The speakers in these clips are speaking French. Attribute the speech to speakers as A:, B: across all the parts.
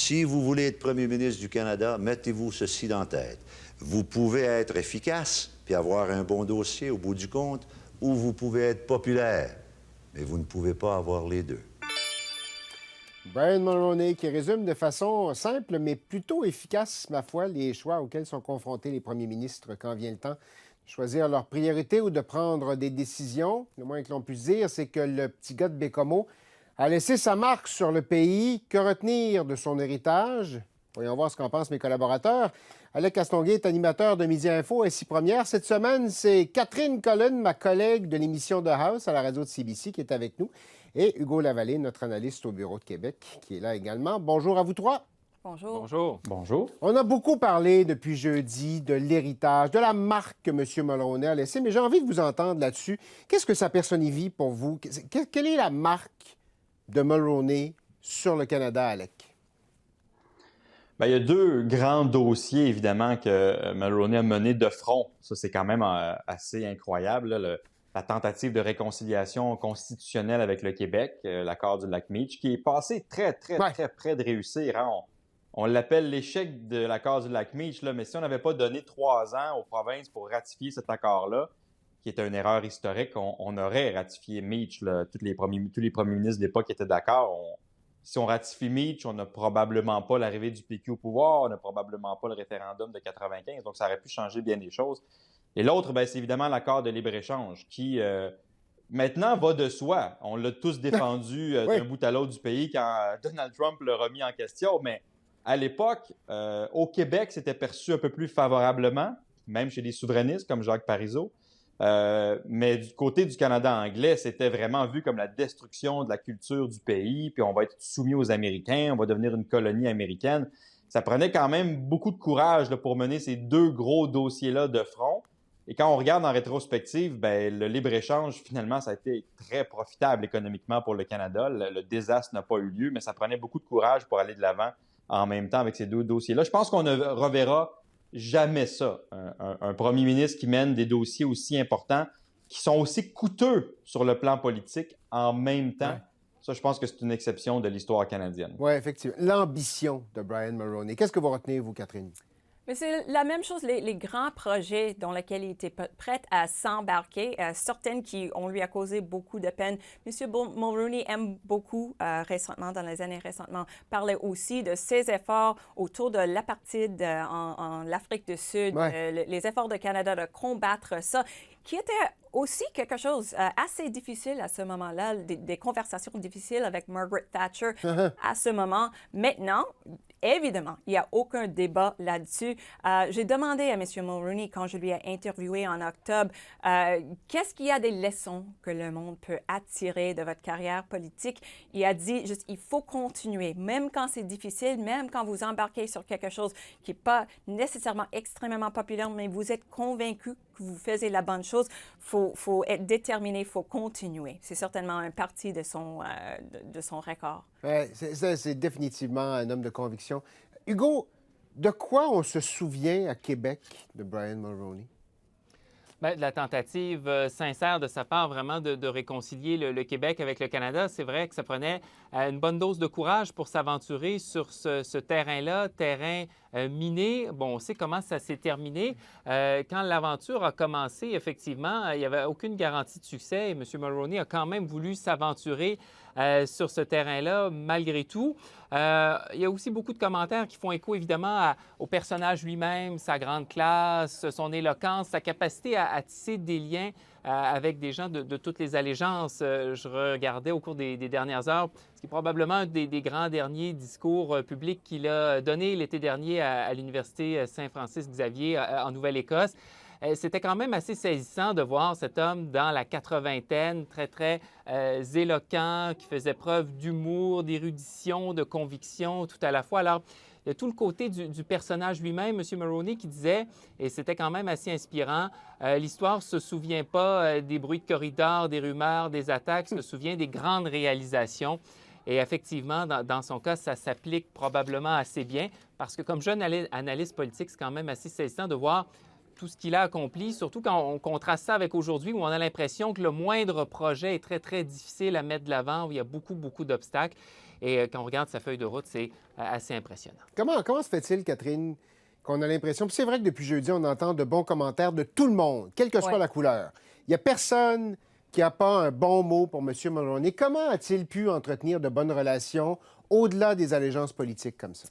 A: Si vous voulez être premier ministre du Canada, mettez-vous ceci dans la tête. Vous pouvez être efficace puis avoir un bon dossier au bout du compte, ou vous pouvez être populaire, mais vous ne pouvez pas avoir les deux.
B: Brian Mulroney qui résume de façon simple mais plutôt efficace, ma foi, les choix auxquels sont confrontés les premiers ministres quand vient le temps de choisir leurs priorités ou de prendre des décisions. Le moins que l'on puisse dire, c'est que le petit gars de Bécomo a laissé sa marque sur le pays. Que retenir de son héritage? Voyons voir ce qu'en pensent mes collaborateurs. Alec Castonguay est animateur de Midi Info et 6 Premières. Cette semaine, c'est Catherine Cullen, ma collègue de l'émission The House à la radio de CBC, qui est avec nous. Et Hugo Lavallée, notre analyste au Bureau de Québec, qui est là également. Bonjour à vous trois.
C: Bonjour.
D: Bonjour. Bonjour.
B: On a beaucoup parlé depuis jeudi de l'héritage, de la marque que M. Mulroney a laissée, mais j'ai envie de vous entendre là-dessus. Qu'est-ce que ça personnifie pour vous? Quelle est la marque de Mulroney sur le Canada, Alec?
D: Bien, il y a deux grands dossiers, évidemment, que Mulroney a menés de front. Ça, c'est quand même assez incroyable, là, la tentative de réconciliation constitutionnelle avec le Québec, l'accord du Lac-Meach, qui est passé très près de réussir. Hein? On l'appelle l'échec de l'accord du Lac-Meach, là, mais si on n'avait pas donné 3 ans aux provinces pour ratifier cet accord-là, qui était une erreur historique, on aurait ratifié Meach. Là. Tous les premiers ministres de l'époque étaient d'accord. Si on ratifie Meach, on n'a probablement pas l'arrivée du PQ au pouvoir, on n'a probablement pas le référendum de 95, donc ça aurait pu changer bien des choses. Et l'autre, c'est évidemment l'accord de libre-échange qui, maintenant, va de soi. On l'a tous défendu d'un bout à l'autre du pays quand Donald Trump l'a remis en question, mais à l'époque, au Québec, c'était perçu un peu plus favorablement, même chez les souverainistes comme Jacques Parizeau. Mais du côté du Canada anglais, c'était vraiment vu comme la destruction de la culture du pays, puis on va être soumis aux Américains, on va devenir une colonie américaine. Ça prenait quand même beaucoup de courage là, pour mener ces deux gros dossiers-là de front. Et quand on regarde en rétrospective, le libre-échange, finalement, ça a été très profitable économiquement pour le Canada. Le désastre n'a pas eu lieu, mais ça prenait beaucoup de courage pour aller de l'avant en même temps avec ces deux dossiers-là. Je pense qu'on ne reverra jamais ça. Un premier ministre qui mène des dossiers aussi importants, qui sont aussi coûteux sur le plan politique en même temps. Ouais. Ça, je pense que c'est une exception de l'histoire canadienne.
B: Oui, effectivement. L'ambition de Brian Mulroney. Qu'est-ce que vous retenez, vous, Catherine?
C: Mais c'est la même chose, les grands projets dans lesquels il était prêt à s'embarquer, certaines qui on lui a causé beaucoup de peine. M. Mulroney aime beaucoup récemment, dans les années récemment, parler aussi de ses efforts autour de l'apartheid en Afrique du Sud, les efforts de Canada de combattre ça, qui était aussi quelque chose assez difficile à ce moment-là, des conversations difficiles avec Margaret Thatcher à ce moment. Maintenant, évidemment, il n'y a aucun débat là-dessus. J'ai demandé à M. Mulroney, quand je lui ai interviewé en octobre, qu'est-ce qu'il y a des leçons que le monde peut attirer de votre carrière politique? Il a dit, juste, il faut continuer, même quand c'est difficile, même quand vous embarquez sur quelque chose qui n'est pas nécessairement extrêmement populaire, mais vous êtes convaincu que vous faisiez la bonne chose, faut être déterminé, il faut continuer. C'est certainement une partie de son record.
B: C'est définitivement un homme de conviction. Hugo, de quoi on se souvient à Québec de Brian Mulroney?
E: Bien, de la tentative sincère de sa part vraiment de réconcilier le Québec avec le Canada. C'est vrai que ça prenait une bonne dose de courage pour s'aventurer sur ce terrain-là, terrain miné. Bon, on sait comment ça s'est terminé. Quand l'aventure a commencé, effectivement, il n'y avait aucune garantie de succès et M. Mulroney a quand même voulu s'aventurer sur ce terrain-là, malgré tout. Il y a aussi beaucoup de commentaires qui font écho, évidemment, au personnage lui-même, sa grande classe, son éloquence, sa capacité à tisser des liens avec des gens de toutes les allégeances. Je regardais au cours des dernières heures, ce qui est probablement un des grands derniers discours publics qu'il a donné l'été dernier à l'Université Saint-Francis-Xavier en Nouvelle-Écosse. C'était quand même assez saisissant de voir cet homme dans la 80-taine, très éloquent, qui faisait preuve d'humour, d'érudition, de conviction, tout à la fois. Alors, il y a tout le côté du personnage lui-même, M. Mulroney, qui disait, et c'était quand même assez inspirant, l'histoire ne se souvient pas des bruits de corridors, des rumeurs, des attaques, se souvient des grandes réalisations. Et effectivement, dans son cas, ça s'applique probablement assez bien, parce que comme jeune analyste politique, c'est quand même assez saisissant de voir tout ce qu'il a accompli, surtout quand on contraste ça avec aujourd'hui où on a l'impression que le moindre projet est très, très difficile à mettre de l'avant, où il y a beaucoup, beaucoup d'obstacles. Et quand on regarde sa feuille de route, c'est assez impressionnant.
B: Comment se fait-il, Catherine, qu'on a l'impression, puis c'est vrai que depuis jeudi, on entend de bons commentaires de tout le monde, quelle que soit la couleur. Il n'y a personne qui n'a pas un bon mot pour M. Mulroney. Comment a-t-il pu entretenir de bonnes relations au-delà des allégeances politiques comme ça?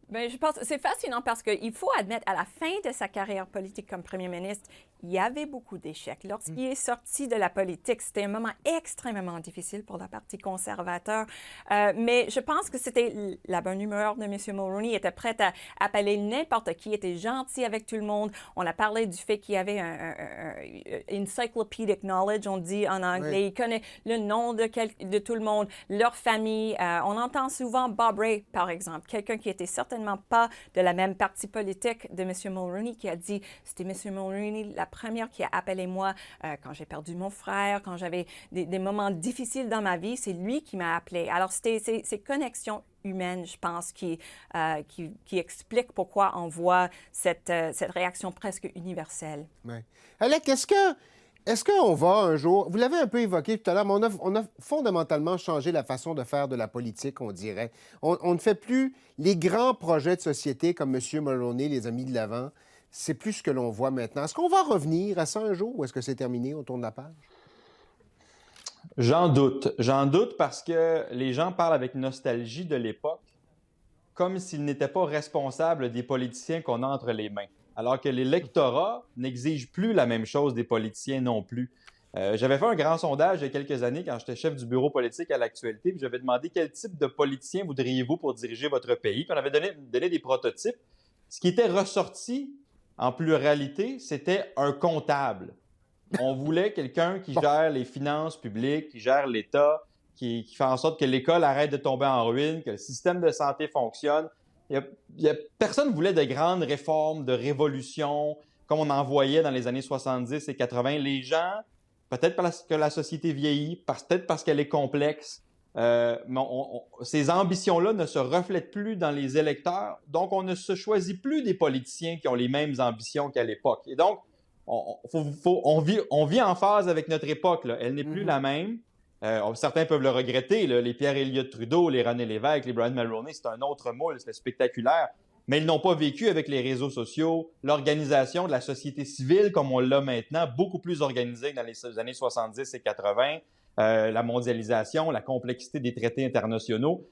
C: Bien, je pense que c'est fascinant parce qu'il faut admettre, à la fin de sa carrière politique comme premier ministre, il y avait beaucoup d'échecs. Lorsqu'il est sorti de la politique, c'était un moment extrêmement difficile pour le Parti conservateur. Mais je pense que c'était la bonne humeur de M. Mulroney. Il était prêt à appeler n'importe qui, était gentil avec tout le monde. On a parlé du fait qu'il y avait un encyclopedic knowledge, on dit en anglais.
B: Oui.
C: Il connaît le nom de tout le monde, leur famille. On entend souvent Bob Rae, par exemple, quelqu'un qui était certainement pas de la même parti politique de M. Mulroney, qui a dit, c'était M. Mulroney la première qui a appelé moi quand j'ai perdu mon frère, quand j'avais des moments difficiles dans ma vie, c'est lui qui m'a appelé. Alors, c'était ces connexions humaines, je pense, qui expliquent pourquoi on voit cette réaction presque universelle.
B: Oui. Alec, est-ce qu'on va un jour, vous l'avez un peu évoqué tout à l'heure, mais on a fondamentalement changé la façon de faire de la politique, on dirait. On ne fait plus les grands projets de société comme M. Mulroney les a mis de l'avant. C'est plus ce que l'on voit maintenant. Est-ce qu'on va revenir à ça un jour ou est-ce que c'est terminé, on tourne la page?
D: J'en doute. J'en doute parce que les gens parlent avec nostalgie de l'époque, comme s'ils n'étaient pas responsables des politiciens qu'on a entre les mains. Alors que l'électorat n'exige plus la même chose des politiciens non plus. J'avais fait un grand sondage il y a quelques années quand j'étais chef du bureau politique à l'Actualité, puis j'avais demandé quel type de politicien voudriez-vous pour diriger votre pays. Puis on avait donné des prototypes. Ce qui était ressorti en pluralité, c'était un comptable. On voulait quelqu'un qui gère les finances publiques, qui gère l'État, qui fait en sorte que l'école arrête de tomber en ruine, que le système de santé fonctionne. Personne ne voulait de grandes réformes, de révolutions, comme on en voyait dans les années 70 et 80. Les gens, peut-être parce que la société vieillit, peut-être parce qu'elle est complexe, mais ces ambitions-là ne se reflètent plus dans les électeurs. Donc, on ne se choisit plus des politiciens qui ont les mêmes ambitions qu'à l'époque. Et donc, on vit en phase avec notre époque, là. Elle n'est plus la même. Certains peuvent le regretter, là, les Pierre Elliott Trudeau, les René Lévesque, les Brian Mulroney, c'est un autre moule, c'était spectaculaire. Mais ils n'ont pas vécu avec les réseaux sociaux, l'organisation de la société civile comme on l'a maintenant, beaucoup plus organisée dans les années 70 et 80, la mondialisation, la complexité des traités internationaux.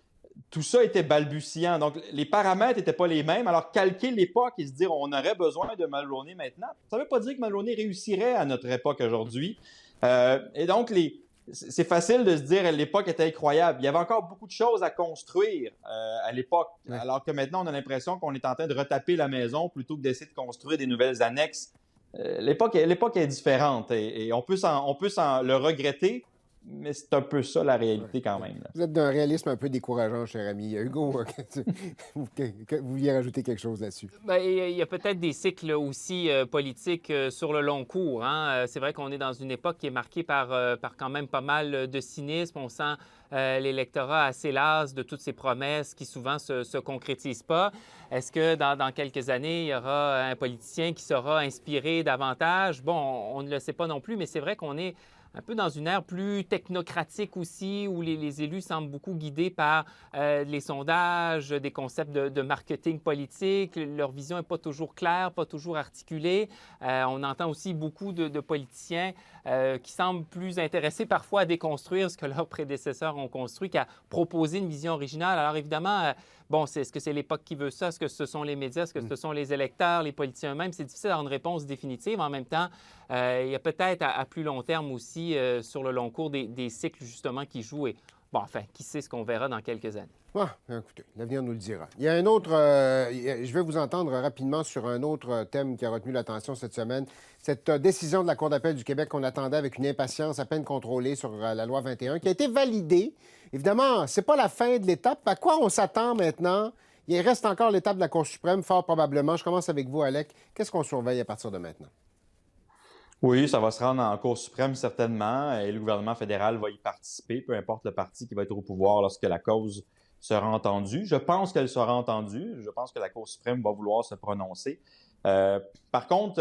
D: Tout ça était balbutiant. Donc, les paramètres n'étaient pas les mêmes. Alors, calquer l'époque et se dire on aurait besoin de Mulroney maintenant, ça ne veut pas dire que Mulroney réussirait à notre époque aujourd'hui. Et donc, c'est facile de se dire l'époque était incroyable. Il y avait encore beaucoup de choses à construire à l'époque, alors que maintenant, on a l'impression qu'on est en train de retaper la maison plutôt que d'essayer de construire des nouvelles annexes. L'époque est différente et on peut le regretter, mais c'est un peu ça la réalité quand même. Là.
B: Vous êtes d'un réalisme un peu décourageant, cher ami. Hugo, vous vouliez rajouter quelque chose là-dessus?
E: Bien, il y a peut-être des cycles aussi politiques sur le long cours. Hein? C'est vrai qu'on est dans une époque qui est marquée par quand même pas mal de cynisme. On sent l'électorat assez las de toutes ces promesses qui souvent se concrétisent pas. Est-ce que dans quelques années, il y aura un politicien qui sera inspiré davantage? Bon, on ne le sait pas non plus, mais c'est vrai qu'on est un peu dans une ère plus technocratique aussi, où les élus semblent beaucoup guidés par les sondages, des concepts de marketing politique. Leur vision n'est pas toujours claire, pas toujours articulée. On entend aussi beaucoup de politiciens qui semblent plus intéressés parfois à déconstruire ce que leurs prédécesseurs ont construit qu'à proposer une vision originale. Alors évidemment, est-ce que c'est l'époque qui veut ça? Est-ce que ce sont les médias? Est-ce que ce sont les électeurs, les politiciens eux-mêmes? C'est difficile d'avoir une réponse définitive. En même temps, il y a peut-être à plus long terme aussi, sur le long cours, des cycles justement qui jouent. Et qui sait ce qu'on verra dans quelques années.
B: Écoutez, l'avenir nous le dira. Il y a un autre... je vais vous entendre rapidement sur un autre thème qui a retenu l'attention cette semaine. Cette décision de la Cour d'appel du Québec qu'on attendait avec une impatience à peine contrôlée sur la loi 21, qui a été validée. Évidemment, c'est pas la fin de l'étape. À quoi on s'attend maintenant? Il reste encore l'étape de la Cour suprême, fort probablement. Je commence avec vous, Alec. Qu'est-ce qu'on surveille à partir de maintenant?
D: Oui, ça va se rendre en Cour suprême certainement et le gouvernement fédéral va y participer, peu importe le parti qui va être au pouvoir lorsque la cause sera entendue. Je pense qu'elle sera entendue. Je pense que la Cour suprême va vouloir se prononcer. Par contre,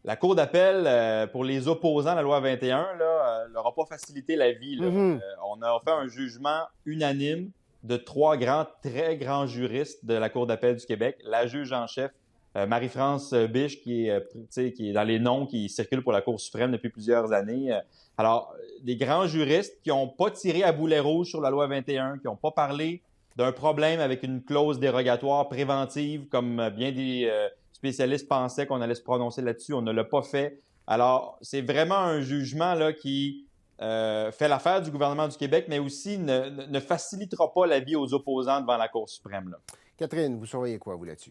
D: la Cour d'appel, pour les opposants à la loi 21, n'aura pas facilité la vie. Là. On a fait un jugement unanime de 3 très grands juristes de la Cour d'appel du Québec. La juge en chef, Marie-France Biche, qui est dans les noms qui circulent pour la Cour suprême depuis plusieurs années. Alors, des grands juristes qui n'ont pas tiré à boulet rouge sur la loi 21, qui n'ont pas parlé d'un problème avec une clause dérogatoire préventive, comme bien des spécialistes pensaient qu'on allait se prononcer là-dessus. On ne l'a pas fait. Alors, c'est vraiment un jugement là, qui fait l'affaire du gouvernement du Québec, mais aussi ne facilitera pas la vie aux opposants devant la Cour suprême. Là.
B: Catherine, vous surveillez quoi, vous, là-dessus?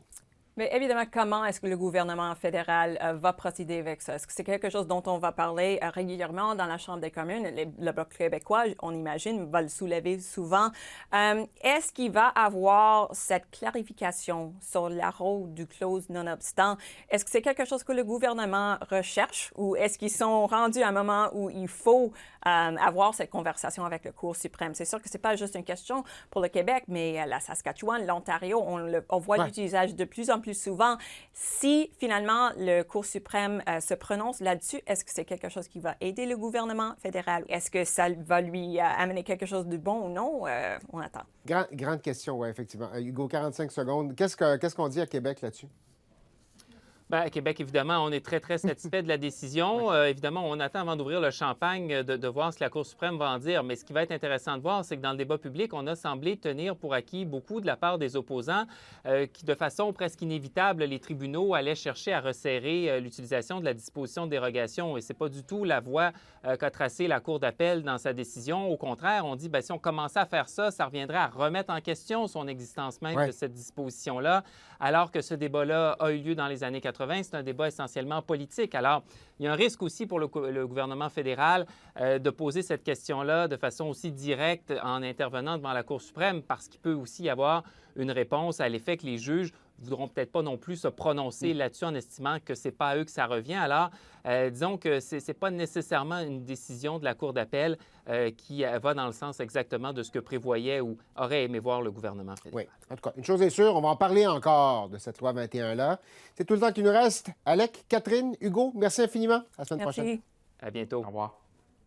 C: Mais évidemment, comment est-ce que le gouvernement fédéral va procéder avec ça? Est-ce que c'est quelque chose dont on va parler régulièrement dans la Chambre des communes? Le Bloc québécois, on imagine, va le soulever souvent. Est-ce qu'il va avoir cette clarification sur la rôle du clause non-obstant? Est-ce que c'est quelque chose que le gouvernement recherche ou est-ce qu'ils sont rendus à un moment où il faut avoir cette conversation avec la Cour suprême? C'est sûr que ce n'est pas juste une question pour le Québec, mais la Saskatchewan, l'Ontario, on voit l'utilisation de plus en plus souvent. Si finalement le Cour suprême se prononce là-dessus, est-ce que c'est quelque chose qui va aider le gouvernement fédéral? Est-ce que ça va lui amener quelque chose de bon ou non? On attend.
B: Grande question, oui, effectivement. Hugo, 45 secondes. Qu'est-ce qu'on dit à Québec là-dessus?
E: Bien, à Québec, évidemment, on est très, très satisfait de la décision. Évidemment, on attend avant d'ouvrir le champagne de voir ce que la Cour suprême va en dire. Mais ce qui va être intéressant de voir, c'est que dans le débat public, on a semblé tenir pour acquis beaucoup de la part des opposants qui, de façon presque inévitable, les tribunaux allaient chercher à resserrer l'utilisation de la disposition de dérogation. Et ce n'est pas du tout la voie qu'a tracée la Cour d'appel dans sa décision. Au contraire, on dit, bien, si on commençait à faire ça, ça reviendrait à remettre en question son existence même de cette disposition-là, alors que ce débat-là a eu lieu dans les années 80. C'est un débat essentiellement politique. Alors, il y a un risque aussi pour le gouvernement fédéral de poser cette question-là de façon aussi directe en intervenant devant la Cour suprême parce qu'il peut aussi y avoir une réponse à l'effet que les juges ne voudront peut-être pas non plus se prononcer là-dessus en estimant que ce n'est pas à eux que ça revient. Alors, disons que ce n'est pas nécessairement une décision de la Cour d'appel qui va dans le sens exactement de ce que prévoyait ou aurait aimé voir le gouvernement fédéral.
B: Oui, en tout cas, une chose est sûre, on va en parler encore de cette loi 21-là. C'est tout le temps qu'il nous reste. Alec, Catherine, Hugo, merci infiniment. À la semaine prochaine.
C: Merci.
E: À bientôt.
D: Au revoir.